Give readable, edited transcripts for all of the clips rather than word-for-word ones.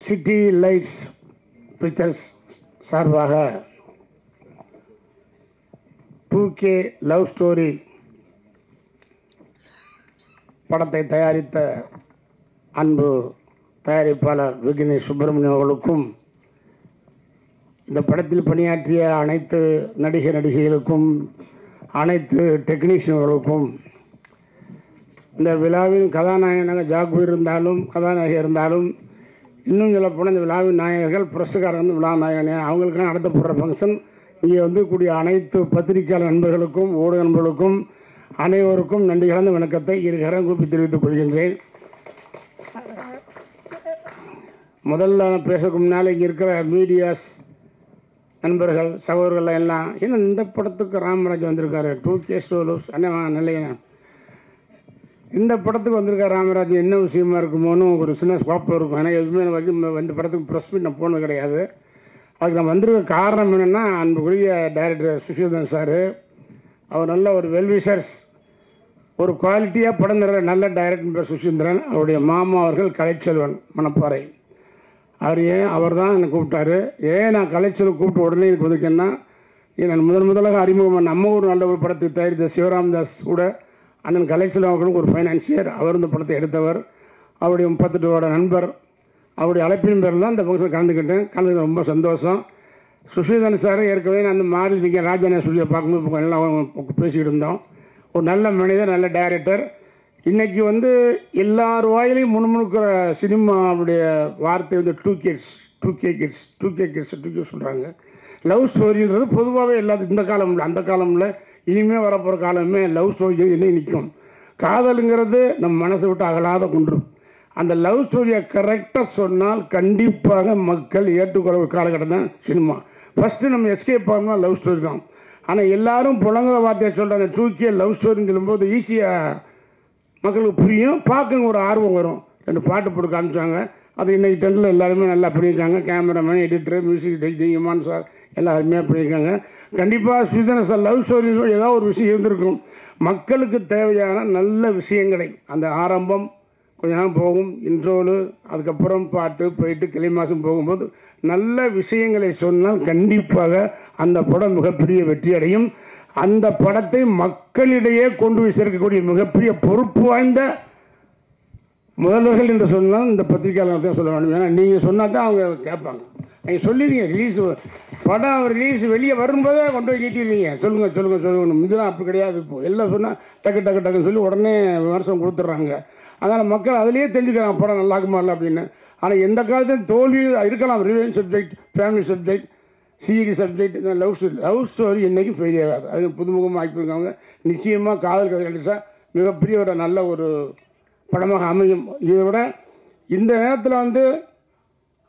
City lights pictures சார்பாக 2K love story படத்தை தயாரித்த அன்பு தயாரிப்பாளர் விக்னேஷ் சுப்பிரமணியம் அவர்களுக்கும் இந்த படத்தில் பணியாற்றிய அனைத்து நடிகைகளுக்கும் அனைத்து டெக்னீஷியன்களுக்கும் இந்த விழாவின் கதாநாயகனாக ஜாக்பீர் இருந்தாலும் கதாநாயகி இருந்தாலும் இன்னும் சொல்லப்போனால் இந்த விழாவின் நாயகர்கள் புரஸ்காரர் வந்து விழா நாயகன் அவங்களுக்கெல்லாம் நடத்தப்படுற ஃபங்க்ஷன் இங்கே வந்து கூடிய அனைத்து பத்திரிகையாளர் நண்பர்களுக்கும் ஊடக நண்பர்களுக்கும் அனைவருக்கும் நன்றி கலந்த வணக்கத்தை இருகரம் கூப்பி தெரிவித்துக் கொள்கின்றேன். முதல்ல பேசக்கு முன்னால் இங்கே இருக்கிற மீடியாஸ் நண்பர்கள் சகோதரர்கள் எல்லாம் ஏன்னா இந்த படத்துக்கு ராமராஜ் வந்திருக்காரு 2K ஸ்டோலோஸ் அண்ணா நல்ல இந்த படத்துக்கு வந்திருக்காரு ராமராஜ் என்ன விஷயமா இருக்குமோன்னு ஒரு சின்ன ஸ்கோப்பில் இருக்கும். ஏன்னா எதுவுமே வரைக்கும் இந்த படத்துக்கு ப்ரெஸ் மீட் நான் போனது கிடையாது. அதுக்கு நான் வந்திருக்க காரணம் என்னென்னா அன்புக்குரிய டைரக்டர் சுஷிதன் சார் அவர் நல்ல ஒரு வெல்விஷர்ஸ் ஒரு குவாலிட்டியாக படம் தர நல்ல டைரக்டர் சுஷீந்திரன் அவருடைய மாமா அவர்கள் கலைச்செல்வன் மணப்பாறை அவர் தான் என்னை கூப்பிட்டாரு. நான் கலைச்செல்வன் கூப்பிட்டு உடனே இதுக்கு வந்திருக்கேன்னா நான் முதலாக அறிமுகம் நம்ம ஒரு நல்ல ஒரு படத்தை தயாரித்த சிவராம்தாஸ் கூட அண்ணன் கலைச்செல்வன் அவர்களும் ஒரு ஃபைனான்சியர் அவர் இந்த படத்தை எடுத்தவர் அவருடைய 38 நண்பர் அவருடைய அழைப்பின் பேரில் தான் இந்த ஃபங்க்ஷன் கலந்துக்கிட்டு ரொம்ப சந்தோஷம். சுஷீதன் சார் ஏற்கனவே நான் அந்த மாறி நீங்கள் ராஜான சொல்லியை பார்க்கும்போது எல்லாம் பேசிக்கிட்டு இருந்தோம். ஒரு நல்ல மனிதர் நல்ல டைரக்டர். இன்றைக்கி வந்து எல்லார் வாயிலையும் முணுமுணுக்கிற சினிமாவுடைய வார்த்தை வந்து 2K கிட்ஸ் சொல்கிறாங்க. லவ் ஸ்டோரின்றது பொதுவாகவே எல்லாத்துக்கும் இந்த காலமில் அந்த காலமில் இனிமேல் வரப்போகிற காலமே லவ் ஸ்டோரி என்ன நிற்கும். காதலுங்கிறது நம்ம மனசை விட்டு அகலாத குன்று. அந்த லவ் ஸ்டோரியை கரெக்டாக சொன்னால் கண்டிப்பாக மக்கள் ஏற்றுக்கொள்ள ஒரு காலகட்டம் தான் சினிமா. ஃபஸ்ட்டு நம்ம எஸ்கேப் ஆகணும்னா லவ் ஸ்டோரி தான். ஆனால் எல்லோரும் புலங்குற வார்த்தையை சொல்கிற அந்த 2K லவ் ஸ்டோரின்னு சொல்லும்போது ஈஸியாக மக்களுக்கு புரியும், பார்க்க ஒரு ஆர்வம் வரும். 2 பாட்டு போட்டு காமிச்சாங்க. அது இன்றைக்கி டென்னில் எல்லாருமே நல்லா பண்ணியிருக்காங்க. கேமராமேன் எடிட்டர் மியூசிக் ஜெய்யமான் சார் எல்லாம் அருமையாக பண்ணியிருக்காங்க. கண்டிப்பாக சுஷீதன் சார் லவ் ஸ்டோரி ஏதாவது ஒரு விஷயம் இருந்திருக்கும். மக்களுக்கு தேவையான நல்ல விஷயங்களை அந்த ஆரம்பம் கொஞ்ச நேரம் போகும் இன்ட்ரோலு அதுக்கப்புறம் பாட்டு போயிட்டு கிளை மாதம் போகும்போது நல்ல விஷயங்களை சொன்னால் கண்டிப்பாக அந்த படம் மிகப்பெரிய வெற்றி அடையும். அந்த படத்தை மக்களிடையே கொண்டு போய் சேர்க்கக்கூடிய மிகப்பெரிய பொறுப்பு வாய்ந்த முதல்வர்கள் என்று சொன்னால் இந்த பத்திரிகையாளர் தான் சொல்ல வேண்டும். ஏன்னா நீங்கள் சொன்னால் தான் அவங்க கேட்பாங்க. நீங்கள் சொல்லிடுங்க படம் ரிலீஸ் வெளியே வரும்போதே கொண்டு போய் நீட்டிடுவீங்க. சொல்லுங்கள் இதெல்லாம் அப்படி கிடையாது. இப்போது எல்லாம் சொன்னால் டக்குன்னு சொல்லி உடனே விமர்சனம் கொடுத்துட்றாங்க. அதனால் மக்கள் அதிலேயே தெரிஞ்சுக்கிறாங்க படம் நல்லா இருக்குமா இல்லை அப்படின்னு. ஆனால் எந்த காலத்தையும் தோல்வி இருக்கலாம். Revenge subject, family subject, serious subject, love story என்றைக்கும் ஃபெயிலியர் ஆகாது. அது புதுமுகமாக ஆக்கியிருக்காங்க. நிச்சயமாக காதல் கதை கிடைச்சா மிகப்பெரிய ஒரு நல்ல ஒரு படமாக அமையும். இதை விட இந்த நேரத்தில் வந்து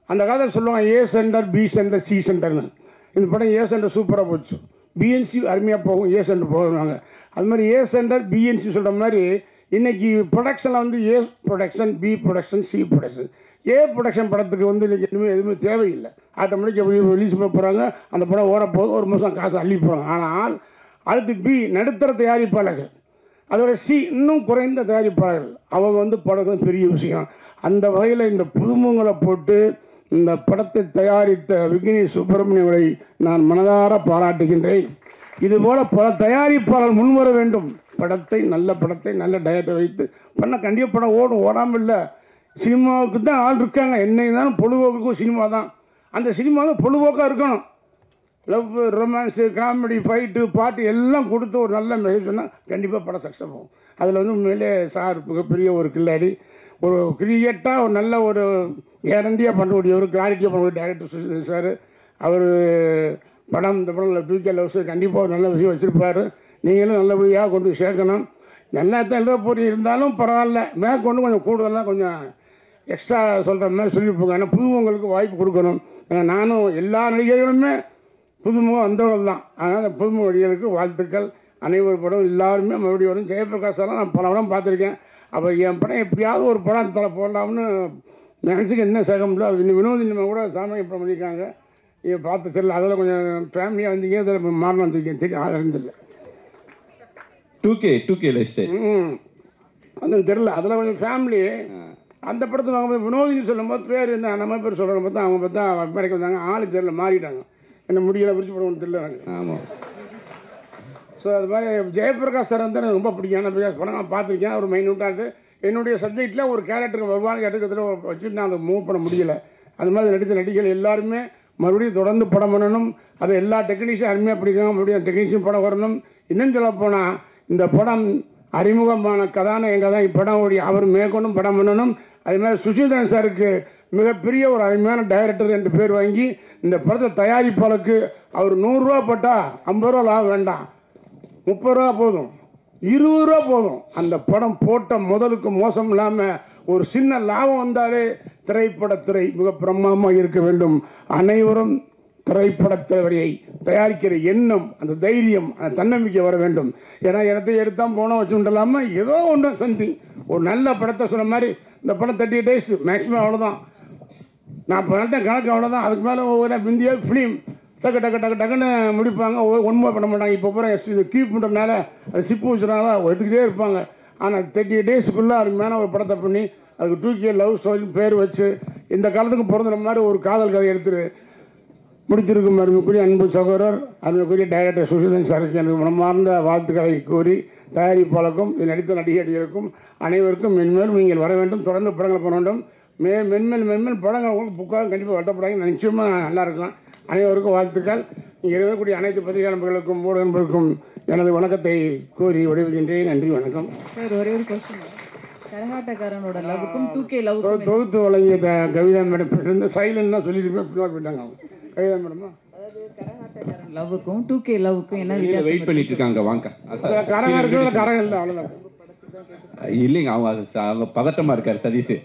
அந்த காலத்தில் சொல்லுவாங்க A centre B centre C சென்டர்னு. இந்த படம் A சென்டர் சூப்பராக போச்சு, BNC அருமையாக போகும், A சென்டர் போகிறாங்க. அது மாதிரி A சென்டர் BNC சொல்கிற மாதிரி இன்றைக்கி ப்ரொடக்ஷனில் வந்து A production, B production, C production. A production படத்துக்கு வந்து இன்றைக்கி எதுவுமே தேவையில்லை. ஆட்டோமேட்டிக்காக ரிலீஸ் பண்ண போகிறாங்க. அந்த படம் ஓரப்போகுது, ஒரு மாதம் காசு அள்ளி போகிறாங்க. ஆனால் அடுத்து B நடுத்தர தயாரிப்பாளர்கள், அதோட C இன்னும் குறைந்த தயாரிப்பாளர்கள், அவங்க வந்து படம் பெரிய விஷயம். அந்த வகையில் இந்த புதுமுகங்களை போட்டு இந்த படத்தை தயாரித்த விக்னேஷ் சுப்பிரமணியனை நான் மனதார பாராட்டுகின்றேன். இதுபோல் பல தயாரிப்பாளர் முன்வர வேண்டும். படத்தை நல்ல டைரக்டர் வைத்து பண்ண கண்டிப்பாக படம் ஓடாமல் இல்லை. சினிமாவுக்கு தான் ஆள் இருக்காங்க. என்னைக்கு தான் பொழுதுபோக்குக்கும் சினிமா தான். அந்த சினிமா தான் பொழுதுபோக்காக இருக்கணும். லவ், ரொமான்ஸு, காமெடி, ஃபைட்டு, பாட்டு எல்லாம் கொடுத்து ஒரு நல்ல மெசேஜ் சொன்னால் கண்டிப்பாக படம் சக்ஸஸ் ஆகும். அதில் வந்து உண்மையிலே சார் மிகப்பெரிய ஒரு கில்லாடி, ஒரு கிரியேட்டாக ஒரு நல்ல ஒரு கேரண்டியாக பண்ணக்கூடிய ஒரு கிளாரிட்டியாக பண்ணக்கூடிய டைரக்டர் சுஷீதன் சார். அவர் படம் இந்த படம் 2K லவ் ஸ்டோரி கண்டிப்பாக ஒரு நல்ல விஷயம் வச்சுருப்பார். நீங்களும் நல்லபடியாக கொண்டு சேர்க்கணும். நல்லா தான் எழுத போகிறீங்க இருந்தாலும் பரவாயில்ல, மேற்கொண்டு கொஞ்சம் கூடுதலாக கொஞ்சம் எக்ஸ்ட்ரா சொல்கிற மாதிரி சொல்லியிருப்போங்க. ஏன்னா புதுமுகங்களுக்கு வாய்ப்பு கொடுக்கணும். ஏன்னா நானும் எல்லா நடிகர்களுமே புதுமுகம் வந்தவர்கள் தான். அதனால் புதுமுக நடிகர்களுக்கு வாழ்த்துக்கள். அனைவரும் படம் எல்லாருமே மறுபடியும் வரும். ஜெயபிரகாஷெல்லாம் நான் பல படம் பார்த்துருக்கேன். அப்போ என் படம் எப்படியாவது ஒரு படம் தலை போடலாம்னு நினச்சிக்க என்ன சேக முடியல. அது இன்னும் வினோதினிமா கூட சாமி படம் பண்ணியிருக்காங்க. இதை பார்த்து தெரியல. அதில் கொஞ்சம் ஃபேமிலியாக வந்தீங்க, அதில் மாறணும் வந்திருக்கேன். தெரியும் அறிஞ்சில்லை 2K லைஃப் ஸ்டைல் அது தெரியல. அதில் கொஞ்சம் ஃபேமிலி அந்த படத்தில் வாங்கும்போது வினோதினி சொல்லும்போது பேர் என்ன நம்ம பேர் சொல்கிற பார்த்தா அவங்க பார்த்தா மேடைக்கு வந்தாங்க, ஆளு தெரியல, மாறிட்டாங்க. என்ன முடியல, விரிச்சு போடணும்னு தெரியல எனக்கு. ஆமாம். ஸோ அது மாதிரி ஜெயபிரகாஷ் சார் வந்து எனக்கு ரொம்ப பிடிக்கும். ஏன்னா பிகாஸ் படம் நான் பார்த்துருக்கேன். ஒரு மைன்யூட்டாக இருக்குது. என்னுடைய சப்ஜெக்டில் ஒரு கேரக்டருக்கு வருவாங்க கேரக்டத்தில் வச்சுட்டு நான் அதை மூவ் பண்ண முடியல. அது மாதிரி நடித்த நடிகர்கள் எல்லாருமே மறுபடியும் தொடர்ந்து படம் பண்ணணும். அது எல்லா டெக்னீஷியன் அருமையாக பிடிக்கும். மறுபடியும் டெக்னீஷியன் படம் வரணும். இன்னும் சொல்ல போனால் இந்த படம் அறிமுகமான கதாநாயகன் தான் இப்படம் ஓடி அவர் மேற்கொண்டும் படம் பண்ணணும். அது மாதிரி சுஷீந்திரன் சாருக்கு மிகப்பெரிய ஒரு அருமையான டைரக்டர் என்று பேர் வாங்கி இந்த படத்தை தயாரிப்பாளருக்கு அவர் 100 ரூபா போட்டால் 50 ரூபா லாபம் வேண்டாம், 30 ரூபா போதும், 20 ரூபா போதும். அந்த படம் போட்ட முதலுக்கு மோசம் இல்லாமல் ஒரு சின்ன லாபம் வந்தாலே திரைப்படத்துறை மிக பிரமாதமாக இருக்க வேண்டும். அனைவரும் திரைப்படத்துறையை தயாரிக்கிற எண்ணம், அந்த தைரியம், அந்த தன்னம்பிக்கை வர வேண்டும். ஏன்னா இடத்தை எடுத்தால் போனோம் வச்சுட்டு இல்லாமல் ஏதோ ஒன்று சம்திங் ஒரு நல்ல படத்தை சொன்ன மாதிரி இந்த படம் 30 days மேக்ஸிமம் அவ்வளோதான். நான் இப்போ நல்ல கணக்கு அவ்வளோதான். அதுக்கு மேலே ஒவ்வொரு இந்தியா ஃபிலிம் டக்கு டக்கு டக்கு டக்குன்னு முடிப்பாங்க. ஒன்றுமே பண்ண மாட்டாங்க. இப்போ பூரா இது கீப் பண்ணுறதுனால அது சிப்பு வச்சுனால எடுத்துக்கிட்டே இருப்பாங்க. ஆனால் 30 daysக்குள்ளே அருமையான ஒரு படத்தை பண்ணி அதுக்கு 2K லவ் ஸ்டோரின்னு பேர் வச்சு இந்த காலத்துக்கு பிறந்த மாதிரி ஒரு காதல் கதை எடுத்து முடித்திருக்கும் அருமைக்குரிய அன்பு சகோதரர் அருமைக்குரிய டைரக்டர் சுஷீந்திரன் சாருக்கு எனக்கு மனமார்ந்த வாழ்த்துக்களை கூறி தயாரிப்பாளருக்கும் நடித்த நடிகர்களுக்கும் அனைவருக்கும் மென்மேலும் நீங்கள் வர வேண்டும். தொடர்ந்து படங்கள் பண்ண வேண்டும். மென்மேல் படங்கள் உங்களுக்கு புக்காக கண்டிப்பாக வட்டப்படாங்க. நிச்சயமாக நல்லா இருக்கலாம். அனைவருக்கும் வாழ்த்துக்கள். இங்கே இருக்கக்கூடிய அனைத்து பத்திரிகையாளர்களுக்கும் ஊடக நண்பர்களுக்கும் எனது வணக்கத்தை கூறி விடைபெறுகின்றேன். நன்றி, வணக்கம். சார், ஒரே ஒரு கொஸ்டின். கரகாட்டக்காரனோட லவ்வுக்கும் 2K லவ்வுக்கும் தொகுத்து வழங்கிய கவிதா மேடம் இருந்து சைலண்ட் தான் சொல்லியிருப்பேன். பின்னாடி போயிட்டாங்க அவங்க. கவிதா மேடமா, அதாவது கரகாட்டக்காரன் லவ்வுக்கும் 2K லவ்வுக்கும் என்ன வித்தியாசம்? வெயிட் பண்ணிட்டு இருக்காங்க, வாங்க. கரகம் இருக்கிறது கரகம் இல்லை, அவ்வளோதான். இல்லைங்க, அவங்க பதட்டமா இருக்காரு சதீஷ்.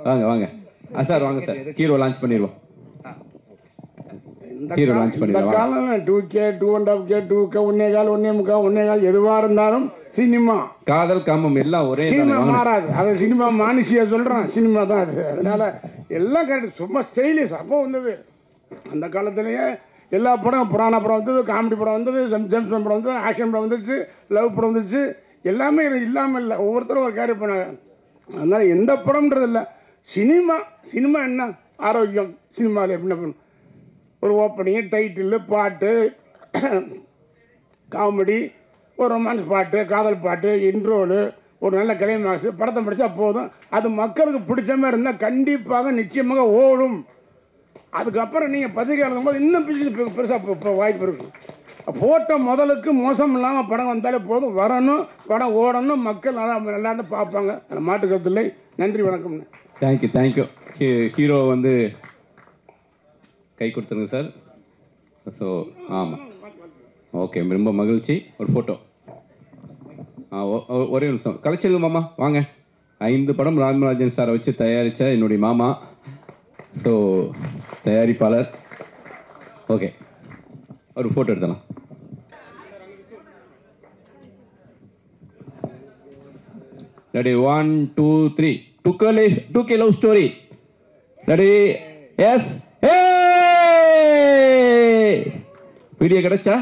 வாங்க வாங்க சார், வாங்க சார். ஹீரோ லான்ச் பண்ணிடுவோம். ஹீரோ லான்ச் பண்ணிடுவோம். காலம் 2K 2.5K 2K 1.25 1.25 எதுவாக இருந்தாலும் சினிமா காதல் காமம் எல்லாம் ஒரே சினிமா மாறாது. அது சினிமா மானுஷியா சொல்கிறேன், சினிமா தான் அது. அதனால எல்லாம் கரெக்ட். சும்மா ஸ்டைலிஷ் அப்போ வந்தது. அந்த காலத்துலேயே எல்லா படம், புராண படம் வந்தது, காமெடி படம் வந்தது, ஜேம்ஸ் படம் வந்தது, ஆக்ஷன் படம் வந்துச்சு, லவ் படம் வந்துச்சு. எல்லாமே இல்லாமல் இல்லை, ஒவ்வொருத்தரும் ஒரு கேரி பண்ணாங்க. அதனால் எந்த படம்ன்றது இல்லை. சினிமா என்ன ஆரோக்கியம். சினிமாவில் எப்படி பண்ணணும், ஒரு ஓப்பனிங், டைட்டில், பாட்டு, காமெடி, ஒரு ரொமான்ஸ் பாட்டு, காதல் பாட்டு, இன்ட்ரோலு, ஒரு நல்ல கிளைமாக்ஸ், படத்தை படித்தா போதும். அது மக்களுக்கு பிடிச்ச மாதிரி இருந்தால் கண்டிப்பாக நிச்சயமாக ஓடும். அதுக்கப்புறம் நீங்கள் பத்திரிக்கை எழுதும் போது இன்னும் பெருசாக இப்போ வாய்ப்பு இருக்கும். போட்ட முதலுக்கு மோசம் இல்லாமல் படம் வந்தாலே போதும், வரணும், படம் ஓடணும், மக்கள் நல்லா பார்ப்பாங்க. அந்த மாட்டு கருத்தில்லை. நன்றி, வணக்கம். தேங்க்யூ. ஹீரோ வந்து கை கொடுத்துருங்க சார். ஸோ ஆமாம், ஓகே, ரொம்ப மகிழ்ச்சி. ஒரு ஃபோட்டோ. ஒரே நிமிஷம். கலைச்செல்வம் மாமா வாங்க. 5 படம் ராமராஜன் சாரை வச்சு தயாரித்த என்னுடைய மாமா. ஸோ தயாரிப்பாளர். ஓகே, ஒரு ஃபோட்டோ எடுத்தலாம். Ready, 1 2 3. 2K love story. Ready, yes. Video கிடைச்சா